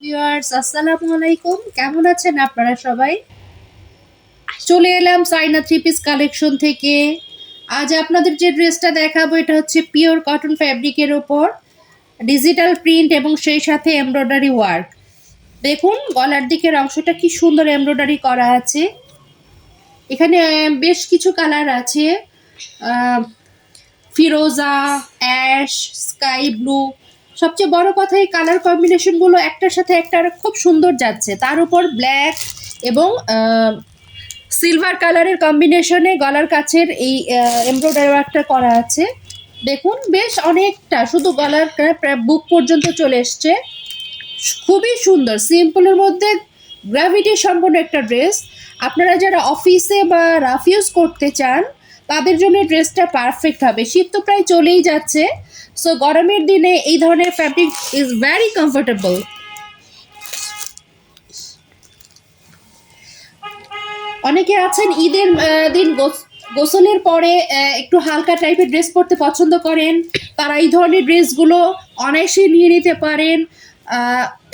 Viewers আসসালামু আলাইকুম, কেমন আছেন আপনারা সবাই? চলে এলাম সাইনা থ্রি পিস কালেকশন থেকে। আজ আপনাদের যে ড্রেসটা দেখাবো এটা হচ্ছে পিওর কটন ফ্যাব্রিকের ওপর ডিজিটাল প্রিন্ট এবং সেই সাথে এমব্রয়ডারি ওয়ার্ক। দেখুন গলার দিকের অংশটা কি সুন্দর এমব্রয়ডারি করা আছে। এখানে বেশ কিছু কালার আছে, ফিরোজা, অ্যাশ, স্কাই ব্লু। সবচেয়ে বড় কথা এই কালার কম্বিনেশনগুলো একটার সাথে একটা খুব সুন্দর যাচ্ছে। তার উপর ব্ল্যাক এবং সিলভার কালারের কম্বিনেশনে গলার কাছের এই এমব্রয়ডারি ওয়ার্কটা করা আছে। দেখুন বেশ অনেকটা, শুধু গলার প্রায় বুক পর্যন্ত চলে এসছে। খুবই সুন্দর, সিম্পলের মধ্যে গ্র্যাভিটি সম্পন্ন একটা ড্রেস। আপনারা যারা অফিসে বা রাফ ইউজ করতে চান তাদের জন্য ড্রেসটা পারফেক্ট হবে। শীত তো প্রায় চলেই যাচ্ছে, সো গরমের দিনে এই ধরনের ফ্যাব্রিক ইজ ভেরি কমফোর্টেবল। অনেকে আছেন ঈদের দিন গোসলের পরে একটু হালকা টাইপের ড্রেস পরতে পছন্দ করেন, তারা এই ধরনের ড্রেসগুলো অনায়াসে নিয়ে নিতে পারেন।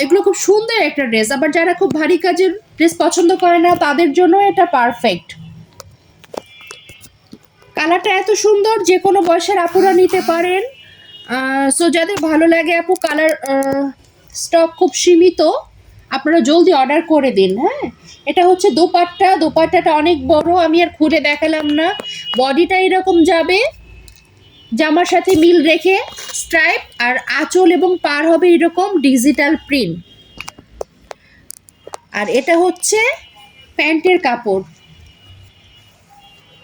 এগুলো খুব সুন্দর একটা ড্রেস। আবার যারা খুব ভারী কাজের ড্রেস পছন্দ করে না তাদের জন্য এটা পারফেক্ট। কালারটা এত সুন্দর, যে কোনো বয়সের আপুরা নিতে পারেন। সো যাদের ভালো লাগে আপু, কালার স্টক খুব সীমিত, আপনারা জলদি অর্ডার করে দিন। হ্যাঁ, এটা হচ্ছে দোপাট্টাটা অনেক বড়, আমি আর খুলে দেখালাম না। বডিটা এরকম যাবে, জামার সাথে মিল রেখে স্ট্রাইপ, আর আঁচল এবং পার হবে এরকম ডিজিটাল প্রিন্ট। আর এটা হচ্ছে প্যান্টের কাপড়।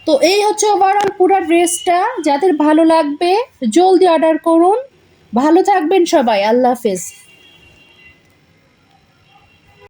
তো এই হচ্ছে ওভারঅল পুরো ড্রেসটা। যাদের ভালো লাগবে জলদি অর্ডার করুন। ভালো থাকবেন সবাই, আল্লাহ হাফেজ।